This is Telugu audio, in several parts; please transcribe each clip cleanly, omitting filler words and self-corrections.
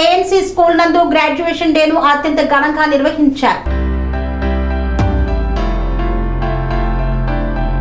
ఏఎన్సీ స్కూల్ నందు గ్రాడ్యుయేషన్ డేను అత్యంత ఘనంగా నిర్వహించారు.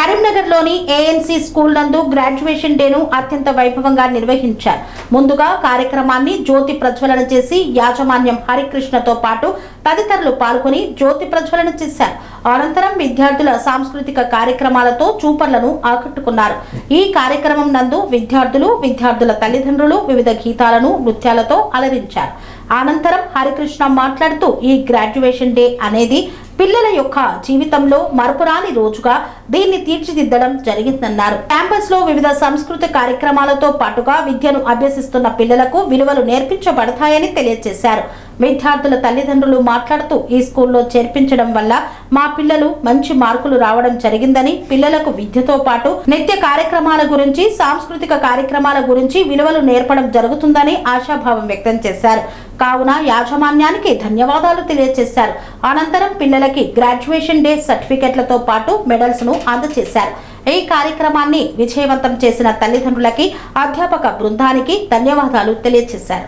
కరీంనగర్లోని ఏఎన్సీ స్కూల్ నందు గ్రాడ్యుయేషన్ డేను అత్యంత వైభవంగా నిర్వహించారు. ముందుగా కార్యక్రమాన్ని జ్యోతి ప్రజ్వలన చేసి యాజమాన్యం హరికృష్ణతో పాటు తదితరులు పాల్గొని జ్యోతి ప్రజ్వలన చేశారు. అనంతరం విద్యార్థుల సాంస్కృతిక కార్యక్రమాలతో చూపర్లను ఆకట్టుకున్నారు. ఈ కార్యక్రమం నందు విద్యార్థుల తల్లిదండ్రులు వివిధ గీతాలను నృత్యాలతో అలరించారు. అనంతరం హరికృష్ణ మాట్లాడుతూ ఈ గ్రాడ్యుయేషన్ డే అనేది పిల్లల యొక్క జీవితంలో మరపురాని రోజుగా దీన్ని తీర్చిదిద్దడం జరిగిందన్నారు. క్యాంపస్ లో వివిధ సంస్కృతి కార్యక్రమాలతో పాటుగా విద్యను అభ్యసిస్తున్న పిల్లలకు విలువలు నేర్పించబడతాయని తెలియజేశారు. విద్యార్థుల తల్లిదండ్రులు మాట్లాడుతూ ఈ స్కూల్లో చేర్పించడం వల్ల మా పిల్లలు మంచి మార్కులు రావడం జరిగిందని, పిల్లలకు విద్యతో పాటు నిత్య కార్యక్రమాల గురించి, సాంస్కృతిక కార్యక్రమాల గురించి విలువలు నేర్పడం జరుగుతుందని ఆశాభావం వ్యక్తం చేశారు. కావున యాజమాన్యానికి ధన్యవాదాలు తెలియజేశారు. అనంతరం పిల్లలకి గ్రాడ్యుయేషన్ డే సర్టిఫికెట్లతో పాటు మెడల్స్ ను అందజేశారు. ఈ కార్యక్రమాన్ని విజయవంతం చేసిన తల్లిదండ్రులకి, అధ్యాపక బృందానికి ధన్యవాదాలు తెలియజేశారు.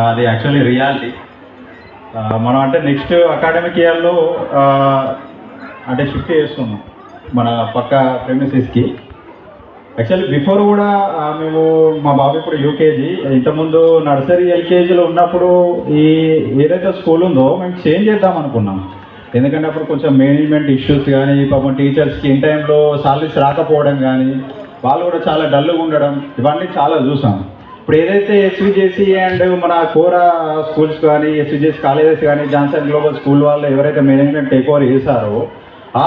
అది యాక్చువల్లీ రియాలిటీ. మనం అంటే నెక్స్ట్ అకాడమిక్ ఇయర్లో అంటే షిఫ్ట్ చేస్తున్నాం మన పక్క ప్రెమిసెస్కి. యాక్చువల్లీ బిఫోర్ కూడా మేము మా బాబు ఇప్పుడు యూకేజీ, ఇంతకుముందు నర్సరీ ఎల్కేజీలో ఉన్నప్పుడు ఈ ఏదైతే స్కూల్ ఉందో మేము చేంజ్ చేద్దాం అనుకున్నాం. ఎందుకంటే అప్పుడు కొంచెం మేనేజ్మెంట్ ఇష్యూస్ కానీ, పాపం టీచర్స్కి ఇన్ టైంలో సాలరీస్ రాకపోవడం కానీ, వాళ్ళు కూడా చాలా డల్గా ఉండడం, ఇవన్నీ చాలా చూసాం. ఇప్పుడు ఏదైతే ఎస్విజేసి అండ్ మన కోరా స్కూల్స్ కానీ, ఎస్విజేసి కాలేజెస్ కానీ, జాన్సన్ గ్లోబల్ స్కూల్ వాళ్ళు ఎవరైతే మేనేజ్మెంట్ టేక్ ఓవర్ చేశారో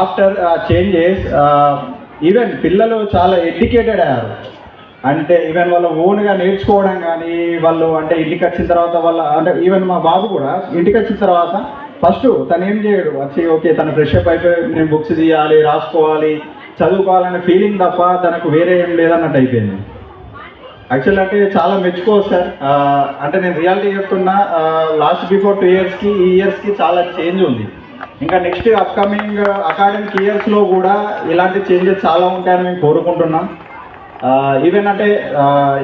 ఆఫ్టర్ చేంజెస్ ఈవెన్ పిల్లలు చాలా ఎడ్యుకేటెడ్ అయ్యారు. అంటే ఈవెన్ వాళ్ళ ఓన్గా నేర్చుకోవడం కానీ, వాళ్ళు అంటే ఇంటికి వచ్చిన తర్వాత అంటే ఈవెన్ మా బాబు కూడా ఇంటికి వచ్చిన తర్వాత ఫస్ట్ తను ఏం చేయడు, వచ్చి ఓకే తను ఫ్రెష్ అప్ అయిపోయి నేను బుక్స్ తీయాలి, రాసుకోవాలి, చదువుకోవాలనే ఫీలింగ్ తప్ప తనకు వేరే ఏం లేదన్నట్టు అయిపోయింది. యాక్చువల్ అంటే చాలా మెచ్చుకోవచ్చు సార్. అంటే నేను రియాలిటీ చెప్తున్నా, లాస్ట్ బిఫోర్ 2 ఇయర్స్కి ఈ ఇయర్స్కి చాలా చేంజ్ ఉంది. ఇంకా నెక్స్ట్ అప్కమింగ్ అకాడమిక్ ఇయర్స్లో కూడా ఇలాంటి చేంజెస్ చాలా ఉంటాయని మేము కోరుకుంటున్నాం. ఈవెన్ అంటే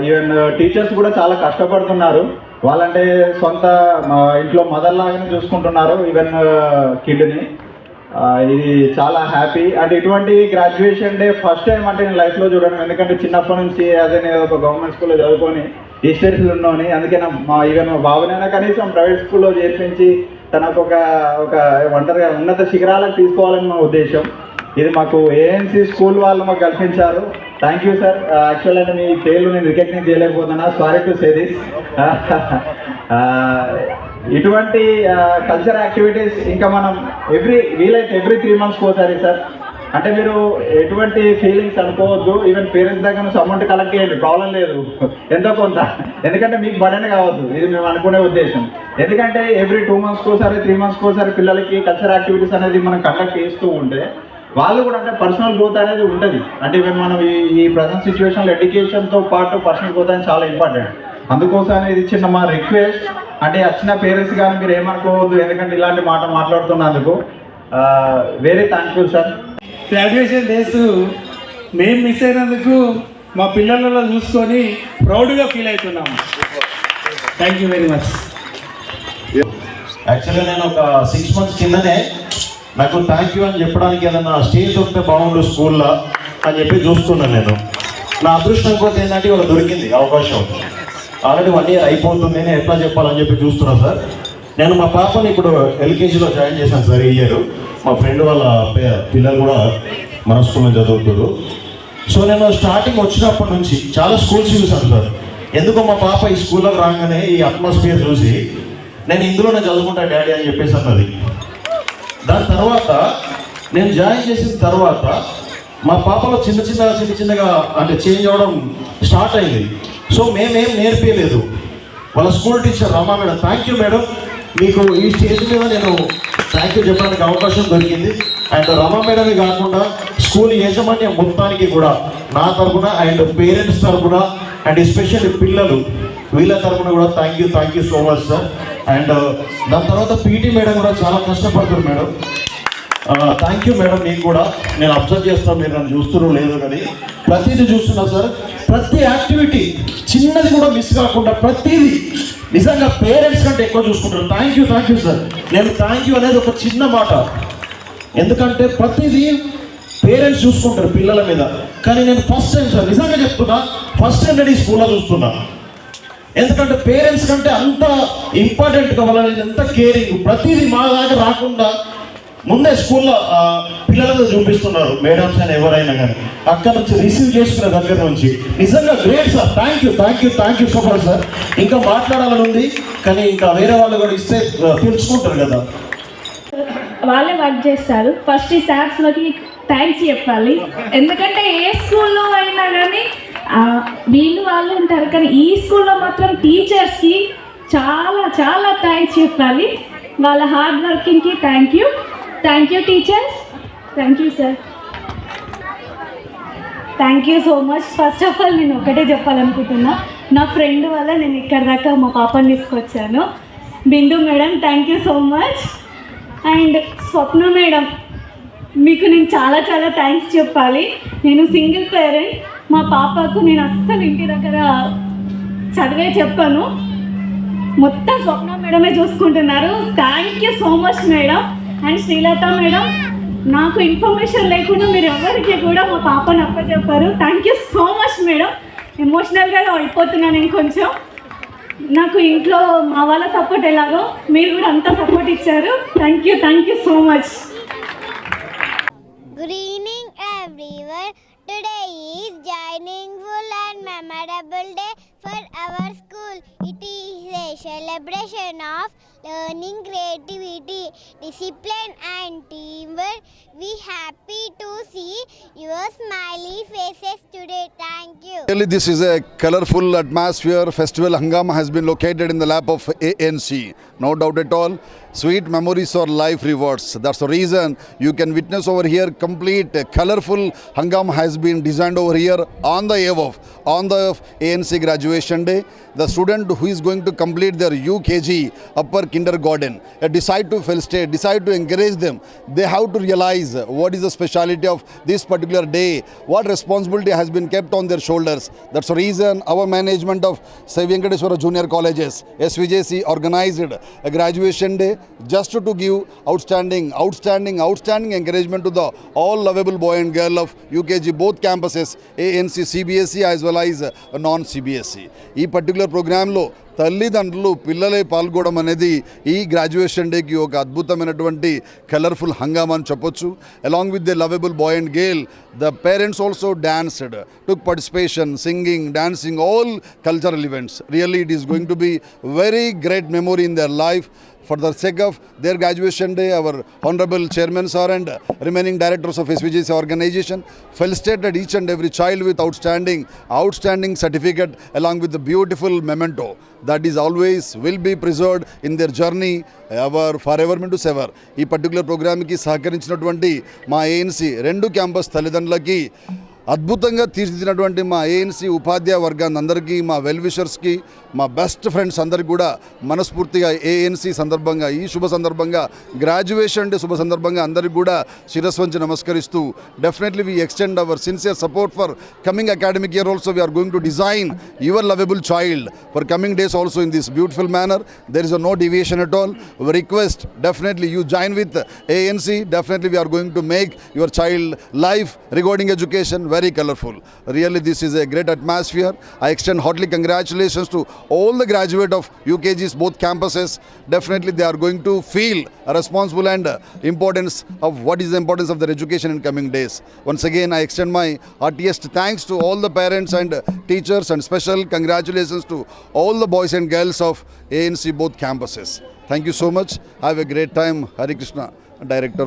ఈవెన్ టీచర్స్ కూడా చాలా కష్టపడుతున్నారు. వాళ్ళంటే సొంత ఇంట్లో మదర్ లాగానే చూసుకుంటున్నారు ఈవెన్ కిడ్ని. ఇది చాలా హ్యాపీ. అండ్ ఇటువంటి గ్రాడ్యుయేషన్ డే ఫస్ట్ టైం అంటే నేను లైఫ్లో చూడడం. ఎందుకంటే చిన్నప్పటి నుంచి అదే నేను ఒక గవర్నమెంట్ స్కూల్లో చదువుకొని ఈ స్టేట్స్లో ఉన్నాను. అందుకే ఈవెన్ మా బాబునైనా కనీసం ప్రైవేట్ స్కూల్లో చేర్పించి తనకు ఒక ఒంటరిగా ఉన్నత శిఖరాలకు తీసుకోవాలని మా ఉద్దేశం. ఇది మాకు ఏఎన్సీ స్కూల్ వాళ్ళు మాకు కల్పించారు. Thank you sir. యాక్చువల్ అంటే మీ పేర్లు నేను రికగ్నైజ్ చేయలేకపోతున్నా, సారీ టు సే దిస్. ఇటువంటి కల్చర్ యాక్టివిటీస్ ఇంకా మనం వీలైతే ఎవ్రీ 3 months ఒకసారి సార్. అంటే మీరు ఎటువంటి ఫీలింగ్స్ అనుకోవద్దు. ఈవెన్ పేరెంట్స్ దగ్గర నుంచి అమౌంట్ కలెక్ట్ చేయండి, ప్రాబ్లం లేదు, ఎంతో కొంత. ఎందుకంటే మీకు బర్డెన్ కావద్దు, ఇది మేము అనుకునే ఉద్దేశం. ఎందుకంటే ఎవ్రీ 2 months ఒకసారి 3 months ఒకసారి పిల్లలకి కల్చర్ యాక్టివిటీస్ అనేది మనం కండక్ట్ చేస్తూ ఉంటే వాళ్ళు కూడా అంటే పర్సనల్ గ్రోత్ అనేది ఉంటుంది. అంటే ఈవెన్ మనం ఈ ప్రజెంట్ సిచ్యువేషన్లో ఎడ్యుకేషన్తో పాటు పర్సనల్ గ్రోత్ అనేది చాలా ఇంపార్టెంట్. అందుకోసం ఇది చిన్న మా రిక్వెస్ట్. అంటే వచ్చిన పేరెంట్స్ కానీ మీరు ఏమనుకోవద్దు, ఎందుకంటే ఇలాంటి మాట మాట్లాడుతున్నందుకు very thankful sir. Graduation days మేము మిస్ అయినందుకు మా పిల్లలలో చూసుకొని ప్రౌడ్గా ఫీల్ అవుతున్నాము. Thank you very much. యాక్చువల్గా నేను ఒక 6 months కిందనే నాకు థ్యాంక్ యూ అని చెప్పడానికి ఏదన్నా స్టేజ్ ఉంటే బాగుండు స్కూల్లో అని చెప్పి చూస్తున్నాను. నేను నా అదృష్టం కొద్ది ఏంటంటే ఇవాళ దొరికింది అవకాశం. ఆల్రెడీ 1 year అయిపోతుంది, నేను ఎట్లా చెప్పాలని చెప్పి చూస్తున్నాను సార్. నేను మా పాపని ఇప్పుడు ఎల్కేజీలో జాయిన్ చేశాను సార్ ఈ ఇయర్. మా ఫ్రెండ్ వాళ్ళ పిల్లలు కూడా మన స్కూల్లో చదువుతారు. సో నేను స్టార్టింగ్ వచ్చినప్పటి నుంచి చాలా స్కూల్స్ చూసాను సార్. ఎందుకో మా పాప ఈ స్కూల్లోకి రాగానే ఈ అట్మాస్ఫియర్ చూసి నేను ఇందులోనే చదువుకుంటా డాడీ అని చెప్పేసి అన్నది. దాని తర్వాత నేను జాయిన్ చేసిన తర్వాత మా పాపలో చిన్నగా అంటే చేంజ్ అవ్వడం స్టార్ట్ అయింది. సో మేమేం నేర్పించలేదు. వాళ్ళ school teacher Rama madam, thank you madam, మీకు ఈ స్టేజ్ మీద నేను థ్యాంక్ యూ చెప్పడానికి అవకాశం దొరికింది. అండ్ రమా మేడమే కాకుండా స్కూల్ యాజమాన్యం మొత్తానికి కూడా నా తరఫున అండ్ పేరెంట్స్ తరఫున అండ్ ఎస్పెషల్లీ పిల్లలు వీళ్ళ తరఫున కూడా thank you so much sir. And దాని తర్వాత పీటీ మేడం కూడా చాలా కష్టపడుతుంది మేడం. Thank you madam. మీకు కూడా నేను అబ్జర్వ్ చేస్తాను, మీరు నన్ను చూస్తున్నారు లేదు కానీ ప్రతిదీ చూస్తున్నా సార్. ప్రతి యాక్టివిటీ చిన్నది కూడా మిస్ కాకుండా ప్రతిదీ నిజంగా పేరెంట్స్ కంటే ఎక్కువ చూసుకుంటారు. Thank you sir. నేను థ్యాంక్ యూ అనేది ఒక చిన్న మాట, ఎందుకంటే ప్రతిదీ పేరెంట్స్ చూసుకుంటారు పిల్లల మీద. కానీ నేను ఫస్ట్ టైం సార్ నిజంగా చెప్తున్నా, ఫస్ట్ టైం నేను ఈ స్కూల్లో చూస్తున్నా. ఎందుకంటే పేరెంట్స్ కంటే అంత ఇంపార్టెంట్గా వాళ్ళని ఎంత కేరింగ్, ప్రతిదీ మా దాకా రాకుండా ముందే స్కూల్లో పిల్లలతో చూపిస్తున్నారు మేడమ్స్ అని ఎవరైనా కానీ, అక్కడ నుంచి రిసీవ్ చేసుకునే దగ్గర నుంచి. నిజంగా great sir. Thank you so much sir. ఇంకా మాట్లాడాలని ఉంది, కానీ ఇంకా వేరే వాళ్ళు కూడా ఇస్తే తెలుసుకుంటారు కదా. వాళ్ళే వర్క్ చేస్తారు. ఫస్ట్ ఈ సార్స్లోకి థ్యాంక్స్ చెప్పాలి, ఎందుకంటే ఏ స్కూల్లో అయినా కానీ వాళ్ళు ఉంటారు, కానీ ఈ స్కూల్లో మాత్రం టీచర్స్కి చాలా థ్యాంక్స్ చెప్పాలి. వాళ్ళ హార్డ్ వర్కింగ్కి thank you teachers. Thank you sir. Thank you so much. First of all నేను ఒకటే చెప్పాలనుకుంటున్నా, నా ఫ్రెండ్ వల్ల నేను ఇక్కడ దాకా మా పాపని తీసుకొచ్చాను. Bindu madam, thank you so much. And Swapna madam, మీకు నేను చాలా థ్యాంక్స్ చెప్పాలి. నేను సింగిల్ పేరెంట్, మా పాపకు నేను అస్సలు ఇంటి దగ్గర చదివే చెప్పాను, మొత్తం స్వప్న మేడమే చూసుకుంటున్నారు. Thank you so much madam. And Srilatha madam, నాకు ఇన్ఫర్మేషన్ లేకుండా మీరు ఎవరికి కూడా మా పాపను అప్పచెప్పారు. Thank you so much madam. ఎమోషనల్గా అయిపోతున్నాను నేను కొంచెం. నాకు ఇంట్లో మా వాళ్ళ సపోర్ట్ ఎలాగో మీరు కూడా అంతా సపోర్ట్ ఇచ్చారు. Thank you so much. Good evening everyone. Today is joyful and memorable day for our school. It is a celebration of learning, creativity, discipline and teamwork. We happy to see your smiley faces today. Thank you. Really, this is a colorful atmosphere. Festival Hangama has been located in the lap of ANC. No doubt at all. Sweet memories or life rewards. That's the reason you can witness over here complete colorful Hangama has been designed over here on the eve of, on the ANC graduation day. The student who is going to complete their UKG upper kindergarten decide to fill state, decide to encourage them. They have to realize what is the speciality of this particular day, what responsibility has been kept on their shoulders. That's the reason our management of Sai Venkateswara Junior Colleges, SVJC, organized a graduation day just to give outstanding encouragement to the all lovable boy and girl of UKG, both campuses, ANC, CBSE as well as non-CBSE. ఈ పర్టికులర్ ప్రోగ్రాంలో తల్లిదండ్రులు పిల్లలే పాల్గొనడం అనేది ఈ గ్రాడ్యుయేషన్ డేకి ఒక అద్భుతమైనటువంటి కలర్ఫుల్ హంగామా అని చెప్పొచ్చు. Along with the lovable boy and girl, the parents also danced, took participation, singing, dancing, all cultural events. Really it is going to be very great memory in their life. For the sake of their graduation day, our honorable chairman sir and remaining directors of SVJC organization felicitated each and every child with outstanding certificate along with the beautiful memento that is always will be preserved in their journey forever into sever. ఈ పర్టికులర్ ప్రోగ్రామ్కి సహకరించినటువంటి మా ANC 2 క్యాంపస్ తల్లిదండ్రులకి, అద్భుతంగా తీర్చిదిద్దినటువంటి మా ANC ఉపాధ్యాయ వర్గాన్ని అందరికీ, మా వెల్ విషర్స్కి, మా బెస్ట్ ఫ్రెండ్స్ అందరికీ కూడా మనస్ఫూర్తిగా ANC సందర్భంగా, ఈ శుభ సందర్భంగా, గ్రాడ్యుయేషన్ డే శుభ సందర్భంగా అందరికీ కూడా శిరస్సు వంచి నమస్కరిస్తూ, definitely we extend our sincere support for coming academic year. Also we are going to design your lovable child for coming days also in this beautiful manner. There is no deviation at all. We request definitely you join with ANC. Definitely we are going to make your child life regarding education very colorful. Really this is a great atmosphere. I extend heartily congratulations to all the graduate of UKG's both campuses. Definitely they are going to feel responsible and importance of what is the importance of their education in coming days. Once again I extend my heartiest thanks to all the parents and teachers, and special congratulations to all the boys and girls of ANC both campuses. Thank you so much. Have a great time. Hari Krishna, Director.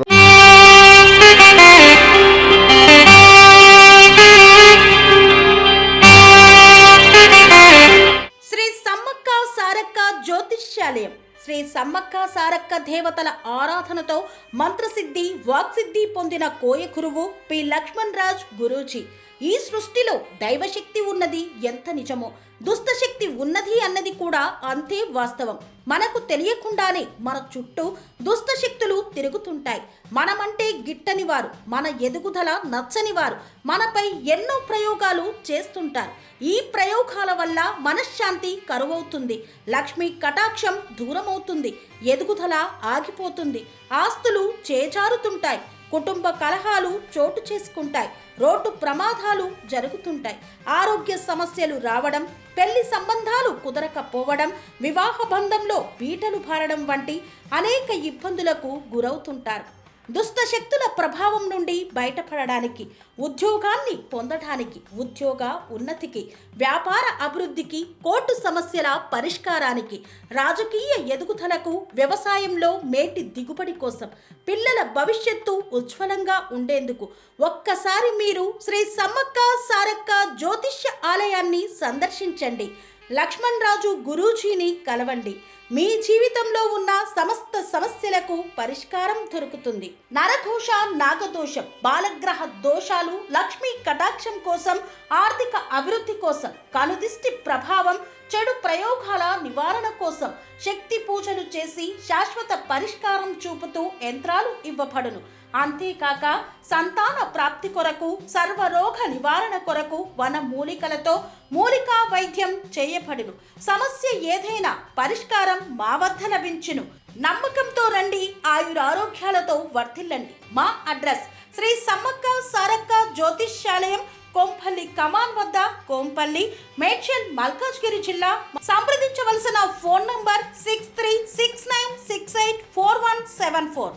Shri Sammakka Sarakka Jyotishyalayam, Shri Sammakka Sarakka దేవతల ఆరాధనతో మంత్రసిద్ధి, వాక్సిద్ధి పొందిన కోయ గురువు పి లక్ష్మణ్ రాజ్ గురూజీ ఈ సృష్టిలో దైవశక్తి ఉన్నది ఎంత నిజమో, దుష్టశక్తి ఉన్నది అన్నది కూడా అంతే వాస్తవం. మనకు తెలియకుండానే మన చుట్టూ దుష్టశక్తులు తిరుగుతుంటాయి. మనమంటే గిట్టని వారు, మన ఎదుగుదల నచ్చని వారు మనపై ఎన్నో ప్రయోగాలు చేస్తుంటారు. ఈ ప్రయోగాల వల్ల మనశ్శాంతి కరువవుతుంది, లక్ష్మీ కటాక్షం దూరమవుతుంది, ఎదుగుదల ఆగిపోతుంది, ఆస్తులు చేజారుతుంటాయి, కుటుంబ కలహాలు చోటు చేసుకుంటాయి, రోడ్డు ప్రమాదాలు జరుగుతుంటాయి, ఆరోగ్య సమస్యలు రావడం, పెళ్లి సంబంధాలు కుదరకపోవడం, వివాహ బంధంలో బీటలు భారడం వంటి అనేక ఇబ్బందులకు గురవుతుంటారు. దుష్ట శక్తుల ప్రభావం నుండి బయటపడడానికి, ఉద్యోగాన్ని పొందడానికి, ఉద్యోగ ఉన్నతికి, వ్యాపార అభివృద్ధికి, కోర్టు సమస్యల పరిష్కారానికి, రాజకీయ ఎదుగుదలకు, వ్యవసాయంలో మేటి దిగుబడి కోసం, పిల్లల భవిష్యత్తు ఉజ్వలంగా ఉండేందుకు ఒక్కసారి మీరు శ్రీ సమ్మక్క సారక్క జ్యోతిష్య ఆలయాన్ని సందర్శించండి. లక్ష్మణ్ రాజు గురూజీని కలవండి. మీ జీవితంలో ఉన్న సమస్త సమస్యలకు పరిష్కారం దొరుకుతుంది. నరఘోష, నాగదోషం, బాలగ్రహ దోషాలు, లక్ష్మీ కటాక్షం కోసం, ఆర్థిక అభివృద్ధి కోసం, కనుదిష్టి ప్రభావం, చెడు ప్రయోగాల నివారణ కోసం శక్తి పూజలు చేసి శాశ్వత పరిష్కారం చూపుతూ యంత్రాలు ఇవ్వబడును. అంతేకాక సంతాన ప్రాప్తి కొరకు, సర్వరోగ నివారణ కొరకు వన మూలికలతో మూలికా వైద్యం చేయబడును. సమస్య ఏదైనా పరిష్కారం మా వద్ద లభించును. నమ్మకంతో రండి, ఆయురారోగ్యాలతో వర్ధిల్లండి. మా అడ్రస్ శ్రీ సమ్మక్క సారక్క జ్యోతిష్యాలయం, కోంపల్లి కమాన్ వద్ద, కోంపల్లి, మేడ్చల్, మల్కాజ్గిరి జిల్లా. సంప్రదించవలసిన ఫోన్ నంబర్ 6369684174.